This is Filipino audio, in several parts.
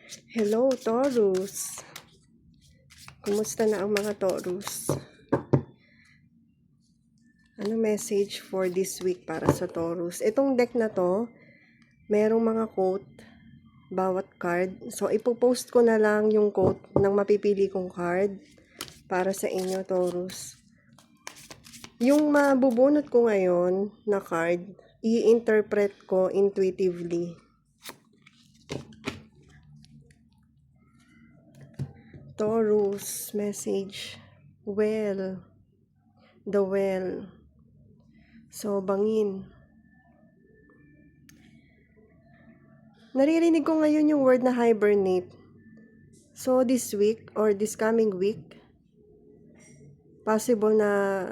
Hello, Taurus. Kumusta na ang mga Taurus? Ano message for this week para sa Taurus? Itong deck na to, merong mga quote, bawat card. So, ipopost ko na lang yung quote ng mapipili kong card para sa inyo, Taurus. Yung mabubunot ko ngayon na card, i-interpret ko intuitively. Taurus, message. Well. The well. So, bangin. Naririnig ko ngayon yung word na hibernate. So, this week or this coming week, possible na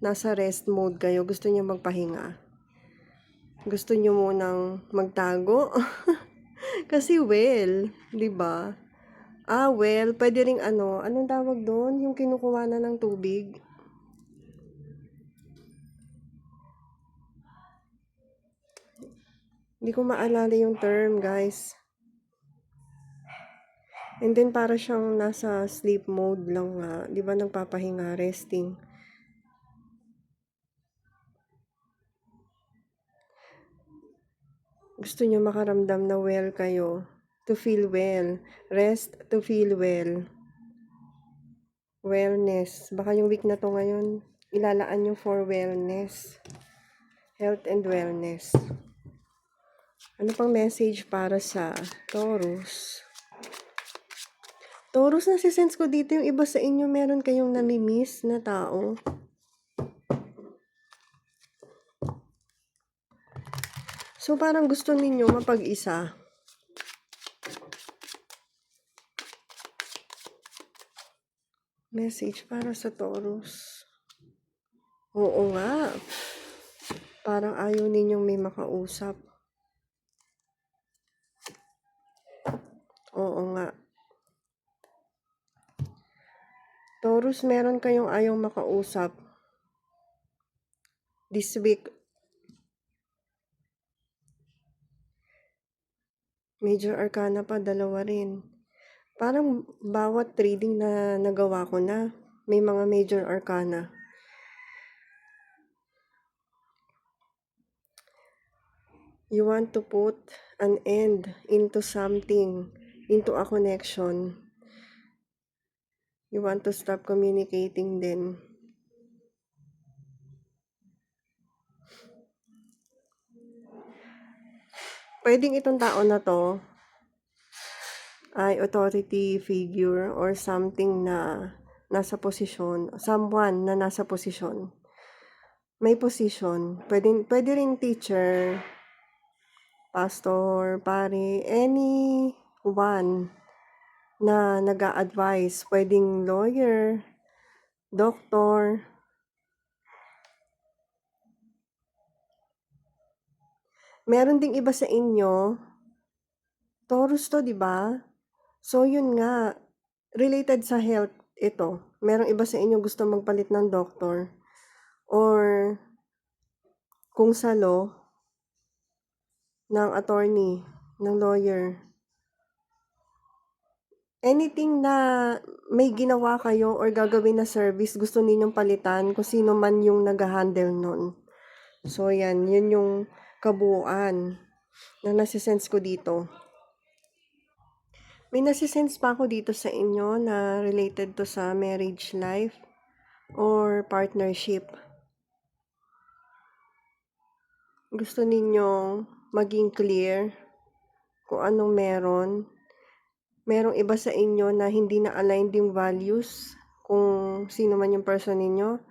nasa rest mode kayo. Gusto niyo magpahinga. Gusto niyo munang magtago. Kasi well, di ba? Well, pwede ring anong tawag doon? Yung kinukuha na ng tubig. Hindi ko maalala yung term, guys. And then, para siyang nasa sleep mode lang nga. Di ba, nagpapahinga, resting. Gusto nyo makaramdam na well kayo. To feel well. Rest to feel well. Wellness. Baka yung week na to ngayon, ilalaan nyo for wellness. Health and wellness. Ano pang message para sa Taurus? Taurus, nasisense ko dito yung iba sa inyo, meron kayong namimiss na tao. So, parang gusto ninyo mapag-isa. Message para sa Taurus. Oo nga. Parang ayaw ninyong may makausap. Oo nga. Taurus, meron kayong ayaw makausap. This week, Major Arcana pa, dalawa rin. Parang bawat reading na nagawa ko na, may mga Major Arcana. You want to put an end into something, into a connection. You want to stop communicating din. Pwedeng itong tao na to ay authority figure or something na nasa posisyon, someone na nasa posisyon. May position. Pwede rin teacher, pastor, pare, anyone na nag-a-advise. Pwedeng lawyer, doctor. Meron ding iba sa inyo, Taurus to, di ba? So, yun nga, related sa health ito. Merong iba sa inyo gusto magpalit ng doctor. Or, kung sa law, ng attorney, ng lawyer. Anything na may ginawa kayo or gagawin na service, gusto ninyong palitan kung sino man yung nag-handle nun. So, yun yung kabuuan na nasisense ko dito. May nasisense pa ako dito sa inyo na related to sa marriage life or partnership. Gusto ninyong maging clear kung anong meron. Merong iba sa inyo na hindi na aligned yung values kung sino man yung person ninyo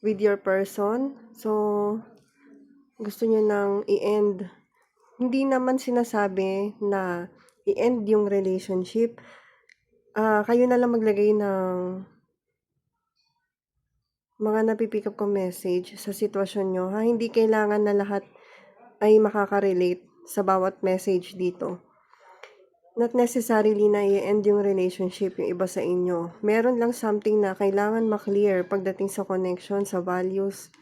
with your person. So, gusto nyo nang i-end. Hindi naman sinasabi na i-end yung relationship. Kayo na lang maglagay ng mga napipick up kong message sa sitwasyon nyo. Hindi kailangan na lahat ay makaka-relate sa bawat message dito. Not necessarily na i-end yung relationship yung iba sa inyo. Meron lang something na kailangan ma-clear pagdating sa connection, sa values,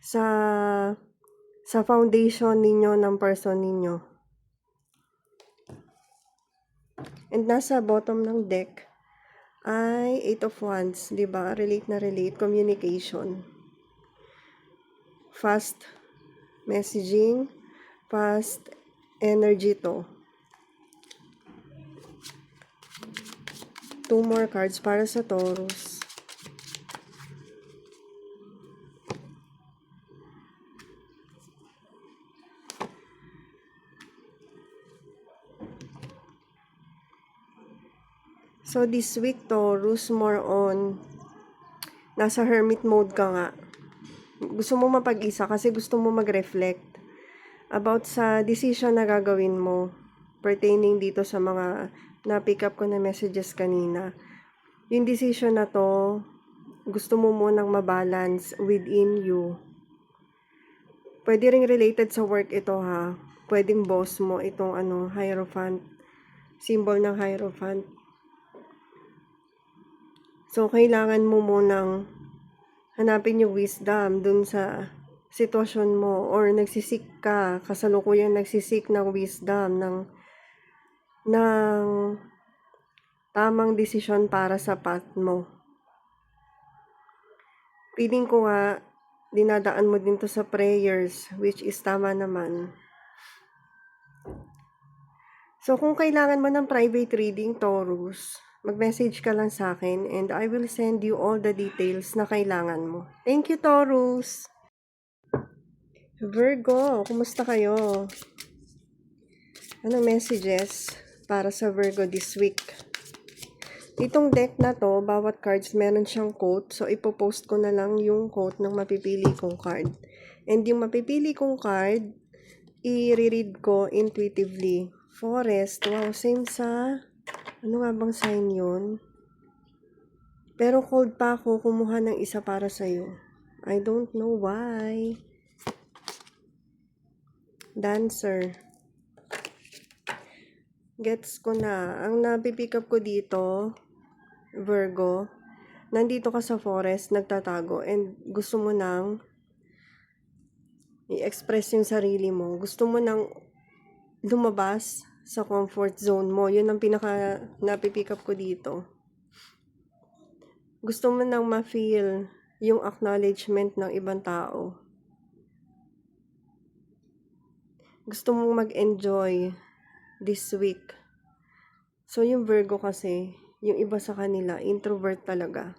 sa foundation ninyo ng person ninyo. And nasa bottom ng deck ay 8 of Wands, di ba? Relate na relate, communication. Fast messaging, fast energy to. 2 more cards para sa Taurus. So this week, Taurus, more on nasa hermit mode ka nga. Gusto mo mapag-isa kasi gusto mo mag-reflect about sa decision na gagawin mo pertaining dito sa mga na-pick up ko na messages kanina. Yung decision na to, gusto mo munang mabalance within you. Pwede ring related sa work ito ha. Pwedeng boss mo itong Hierophant. Symbol ng Hierophant. So, kailangan mo munang hanapin yung wisdom dun sa sitwasyon mo or nagsisik ka, kasalukuyang nagsisik ng wisdom, ng tamang desisyon para sa path mo. Feeling ko nga, dinadaan mo din to sa prayers, which is tama naman. So, kung kailangan mo ng private reading, Taurus, mag-message ka lang sa akin and I will send you all the details na kailangan mo. Thank you, Taurus! Virgo, kumusta kayo? Anong messages para sa Virgo this week? Itong deck na to, bawat cards meron siyang quote. So, ipopost ko na lang yung quote ng mapipili kong card. And yung mapipili kong card, i-read ko intuitively. Forest, wow, same sa... Ano nga bang sign yun? Pero cold pa ako kumuha ng isa para sa'yo. I don't know why. Dancer. Gets ko na. Ang napipick up ko dito, Virgo, nandito ka sa forest, nagtatago, and gusto mo nang i-express yung sarili mo. Gusto mo nang lumabas sa comfort zone mo. Yun ang pinaka napipick up ko dito. Gusto mo nang ma-feel yung acknowledgement ng ibang tao. Gusto mong mag-enjoy this week. So, yung Virgo kasi, yung iba sa kanila, introvert talaga.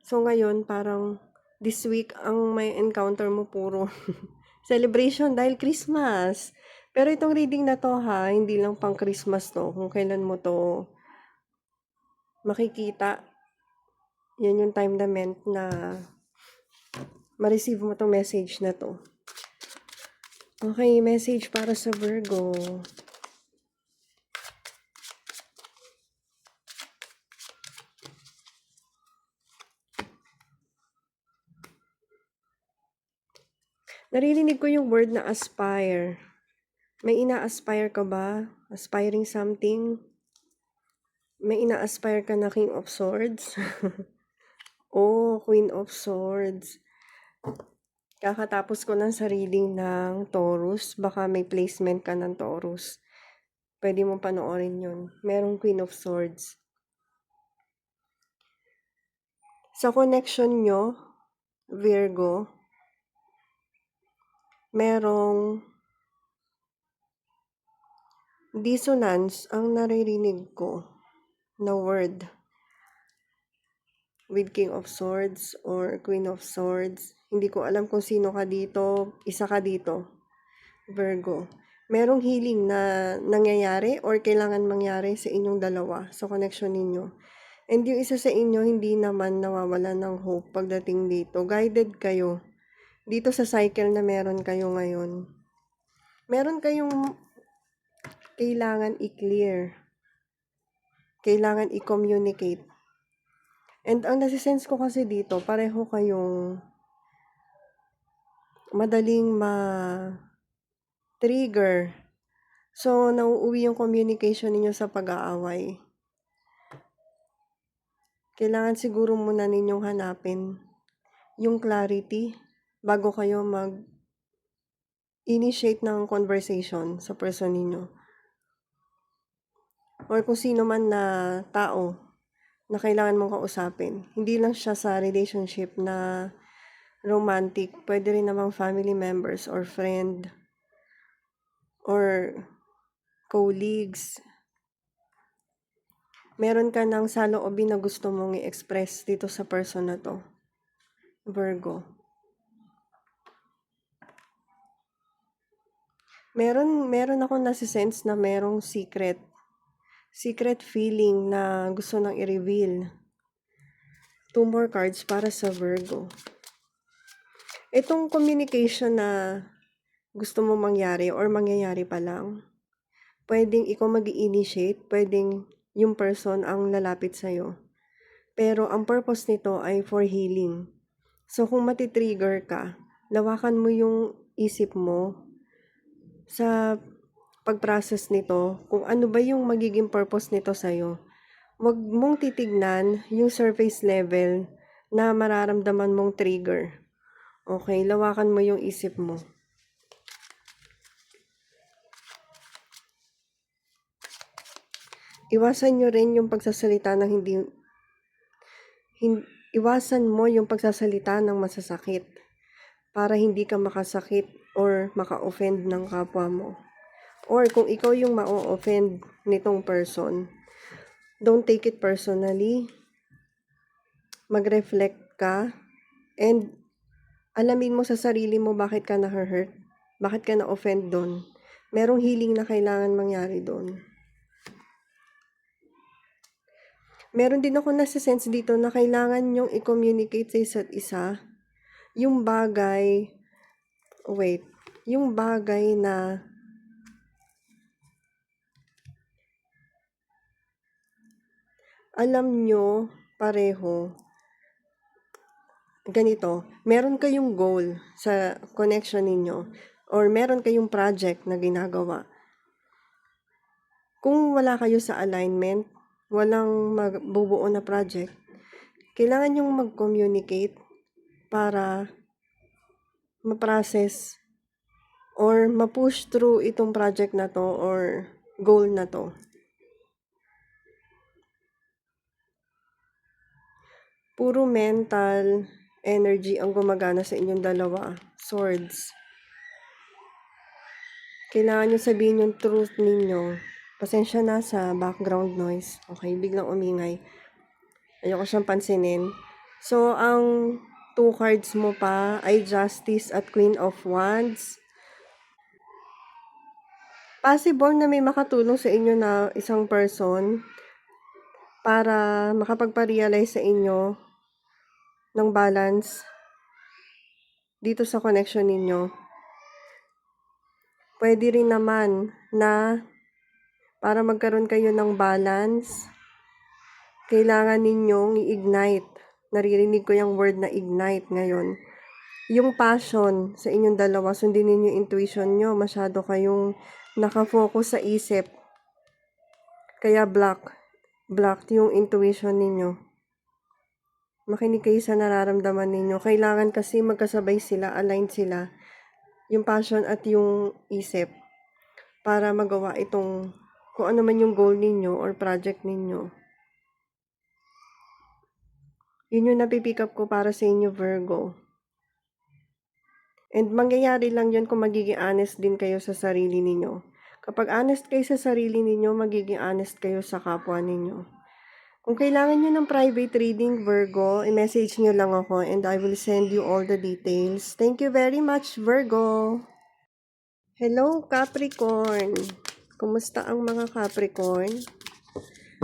So, ngayon, parang this week, ang may encounter mo puro celebration dahil Christmas. Pero itong reading na to ha, hindi lang pang Christmas to. Kung kailan mo to makikita, yan yung time na meant na ma-receive mo tong message na to. Okay, message para sa Virgo. Naririnig ko yung word na aspire. May ina-aspire ka ba? Aspiring something? May ina-aspire ka na King of Swords? Oh, Queen of Swords. Kakatapos ko ng sa reading ng Taurus. Baka may placement ka ng Taurus. Pwede mo panoorin yun. Merong Queen of Swords. Sa connection nyo, Virgo, merong dissonance ang naririnig ko na word with King of Swords or Queen of Swords. Hindi ko alam kung sino ka dito. Isa ka dito, Virgo. Merong healing na nangyayari or kailangan mangyari sa inyong dalawa, sa connection ninyo. And yung isa sa inyo, hindi naman nawawala ng hope pagdating dito. Guided kayo dito sa cycle na meron kayo ngayon. Meron kayong kailangan i-clear. Kailangan i-communicate. And ang nasisense ko kasi dito, pareho kayong madaling ma-trigger. So, nauuwi yung communication ninyo sa pag-aaway. Kailangan siguro muna ninyong hanapin yung clarity bago kayo mag-initiate ng conversation sa person ninyo. or kung sino man na tao na kailangan mong kausapin. Hindi lang siya sa relationship na romantic, pwede rin namang family members or friend or colleagues. Meron ka ng saloobin na gusto mong i-express dito sa person na to, Virgo. Meron ako nasi-sense na merong secret feeling na gusto nang i-reveal. 2 more cards para sa Virgo. Itong communication na gusto mo mangyari or mangyayari pa lang, pwedeng ikaw mag-i-initiate, pwedeng yung person ang lalapit sa'yo. Pero ang purpose nito ay for healing. So kung matitrigger ka, lawakan mo yung isip mo sa pag-process nito, kung ano ba yung magiging purpose nito sa'yo. Huwag mong titignan yung surface level na mararamdaman mong trigger. Okay, lawakan mo yung isip mo. Iwasan nyo rin yung pagsasalita ng iwasan mo yung pagsasalita ng masasakit para hindi ka makasakit or maka-offend ng kapwa mo. Or kung ikaw yung ma-offend nitong person, don't take it personally. Mag-reflect ka and alamin mo sa sarili mo bakit ka na-hurt, bakit ka na-offend doon. Merong healing na kailangan mangyari doon. Meron din ako nasa-sense dito na kailangan nyong i-communicate sa isa't isa yung bagay na alam nyo pareho. Ganito, meron kayong goal sa connection ninyo or meron kayong project na ginagawa. Kung wala kayo sa alignment, walang magbubuo na project, kailangan nyong mag-communicate para ma-process or ma-push through itong project na to or goal na to. Puro mental energy ang gumagana sa inyong dalawa. Swords. Kailangan nyo sabihin yung truth ninyo. Pasensya na sa background noise. Okay, biglang umingay. Ayoko siyang pansinin. So, ang 2 cards mo pa ay Justice at Queen of Wands. Possible na may makatulong sa inyo na isang person para makapagpa-realize sa inyo ng balance dito sa connection ninyo. Pwede rin naman na para magkaroon kayo ng balance, kailangan ninyong i-ignite. Naririnig ko yung word na ignite ngayon. Yung passion sa inyong dalawa, sundin ninyo yung intuition nyo. Masyado kayong nakafocus sa isip. Kaya blocked yung intuition ninyo. Makinig kayo sa nararamdaman ninyo. Kailangan kasi magkasabay sila, aligned sila. Yung passion at yung isip. Para magawa itong kung ano man yung goal ninyo or project ninyo. Yun yung napipick up ko para sa inyo, Virgo. And mangyayari lang yun kung magiging honest din kayo sa sarili ninyo. Kapag honest kayo sa sarili ninyo, magiging honest kayo sa kapwa ninyo. Kung kailangan nyo ng private reading, Virgo, i-message nyo lang ako and I will send you all the details. Thank you very much, Virgo! Hello, Capricorn! Kumusta ang mga Capricorn?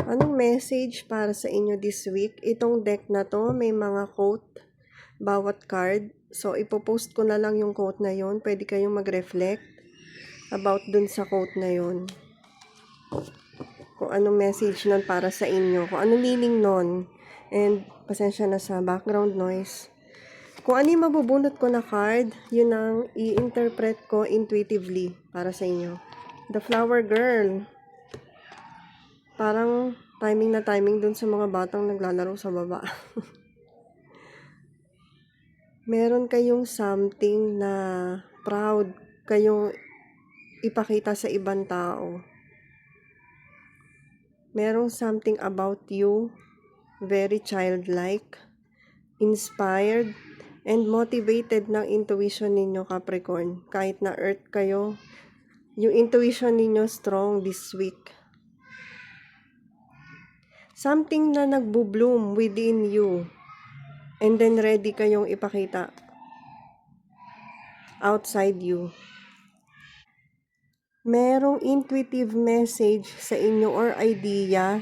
Anong message para sa inyo this week? Itong deck na to, may mga quote, bawat card. So, ipopost ko na lang yung quote na yon. Pwede kayong mag-reflect about dun sa quote na yon. Kung anong message nun para sa inyo. Kung anong meaning nun. And, pasensya na sa background noise. Kung ano yung mabubunot ko na card, yun ang i-interpret ko intuitively para sa inyo. The Flower Girl. Parang timing na timing dun sa mga batang naglalaro sa baba. Meron kayong something na proud kayong ipakita sa ibang tao. Merong something about you, very childlike, inspired, and motivated ng intuition ninyo, Capricorn. Kahit na Earth kayo, yung intuition ninyo strong this week. Something na nagbo-bloom within you, and then ready kayong ipakita outside you. Merong intuitive message sa inyo or idea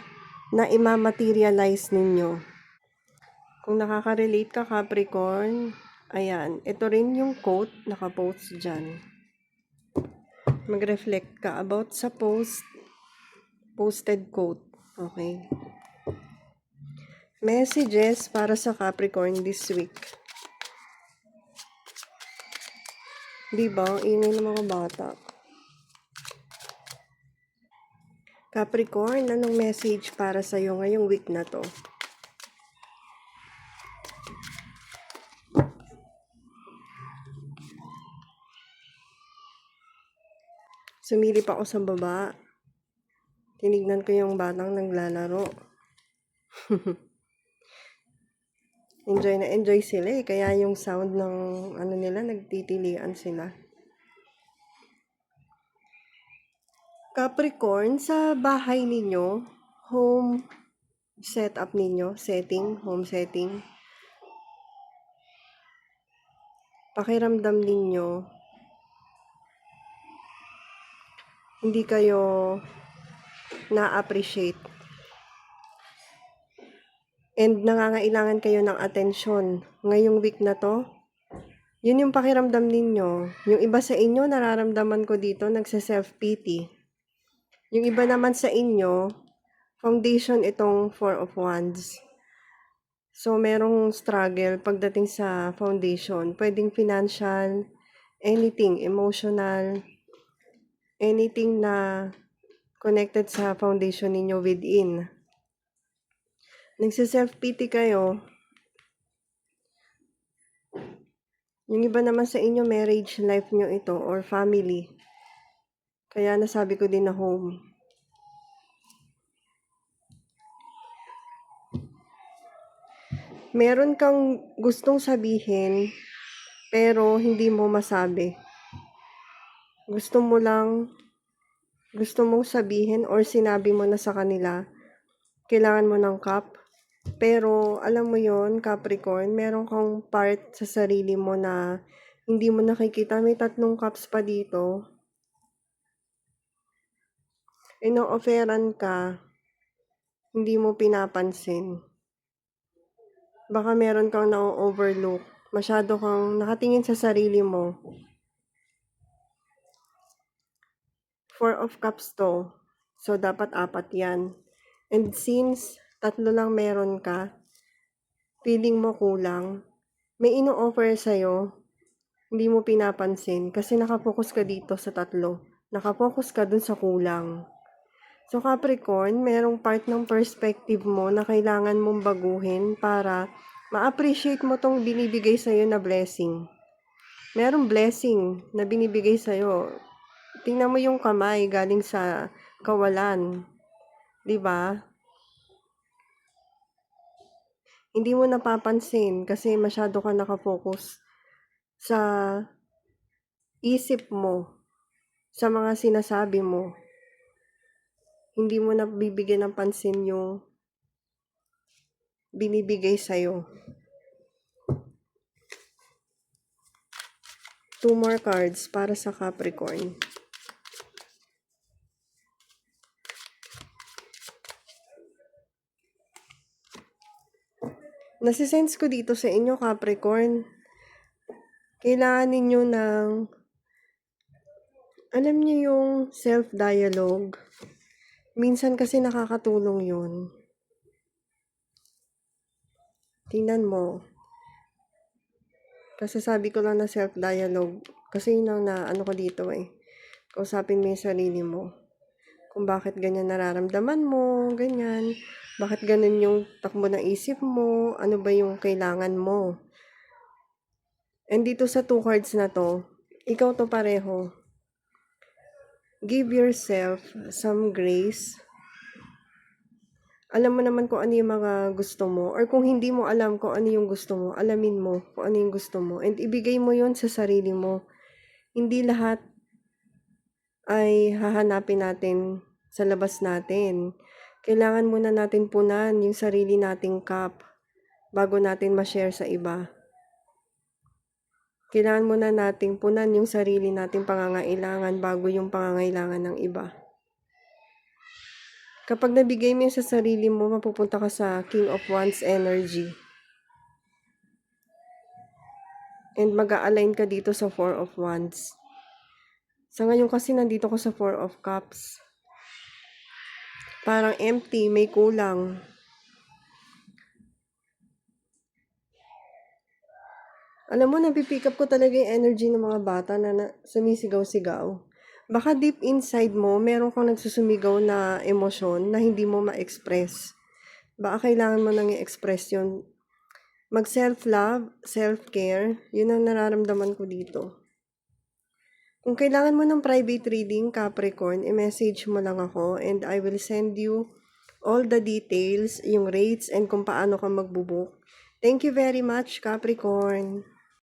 na imamaterialize ninyo. Kung nakaka-relate ka, Capricorn, ayan, ito rin yung quote nakapost dyan. Mag-reflect ka about sa posted quote. Okay. Messages para sa Capricorn this week. Diba? Ingay ng mga bata. Capricorn, anong message para sa'yo ngayong week na to? Sumilip ako sa baba. Tinignan ko yung batang naglalaro. Enjoy na enjoy sila eh. Kaya yung sound ng ano nila, nagtitilian sila. Capricorn, sa bahay ninyo, home setup ninyo, home setting, pakiramdam ninyo, hindi kayo na-appreciate. And nangangailangan kayo ng atensyon. Ngayong week na to, yun yung pakiramdam ninyo. Yung iba sa inyo, nararamdaman ko dito, nagsa-self-pity. Yung iba naman sa inyo, foundation itong Four of Wands. So, merong struggle pagdating sa foundation. Pwedeng financial, anything, emotional, anything na connected sa foundation ninyo within. Nagsa-self-pity kayo. Yung iba naman sa inyo, marriage life nyo ito or family. Kaya nasabi ko din na home. Meron kang gustong sabihin, pero hindi mo masabi. Gusto mong sabihin or sinabi mo na sa kanila, kailangan mo ng cup. Pero alam mo yon, Capricorn, meron kang part sa sarili mo na hindi mo nakikita. May 3 cups pa dito. Ino-offeran ka, hindi mo pinapansin. Baka meron kang na-overlook. Masyado kang nakatingin sa sarili mo. 4 of Cups to. So, dapat 4 yan. And since 3 lang meron ka, feeling mo kulang, may ino-offer sa'yo, hindi mo pinapansin kasi nakapokus ka dito sa 3. Nakapokus ka dun sa kulang. So, Capricorn, merong part ng perspective mo na kailangan mong baguhin para ma-appreciate mo tong binibigay sa'yo na blessing. Merong blessing na binibigay sa'yo. Tingnan mo yung kamay galing sa kawalan. 'Di ba? Hindi mo napapansin kasi masyado ka nakafocus sa isip mo, sa mga sinasabi mo. Hindi mo na bibigyan ng pansin yung binibigay sa'yo. 2 more cards para sa Capricorn. Nasisense ko dito sa inyo, Capricorn. Kailangan ninyo ng, alam niyo yung self-dialogue. Minsan kasi nakakatulong yun. Tingnan mo. Kasi sabi ko lang na self-dialogue. Kasi yun ang ano ko dito eh. Kausapin mo yung sarili mo. Kung bakit ganyan nararamdaman mo, ganyan. Bakit ganun yung takbo ng isip mo, ano ba yung kailangan mo. And dito sa 2 cards na to, ikaw to pareho. Give yourself some grace Alam mo naman kung ano yung mga gusto mo, or kung hindi mo alam kung ano yung gusto mo, alamin mo kung ano yung gusto mo, and ibigay mo yun sa sarili mo. Hindi lahat ay hahanapin natin sa labas natin. Kailangan muna natin punan yung sarili nating cup bago natin ma-share sa iba. Kailangan muna nating punan yung sarili nating pangangailangan bago yung pangangailangan ng iba. Kapag nabigay mo yun sa sarili mo, mapupunta ka sa King of Wands energy. And mag-a-align ka dito sa Four of Wands. Sa ngayon kasi nandito ko sa Four of Cups. Parang empty, may kulang. Alam mo, napipick up ko talaga yung energy ng mga bata na sumisigaw-sigaw. Baka deep inside mo, meron kang nagsusumigaw na emosyon na hindi mo ma-express. Baka kailangan mo nang i-express yun. Mag self-love, self-care, yun ang nararamdaman ko dito. Kung kailangan mo ng private reading, Capricorn, i-message mo lang ako and I will send you all the details, yung rates, and kung paano ka magbubook. Thank you very much, Capricorn.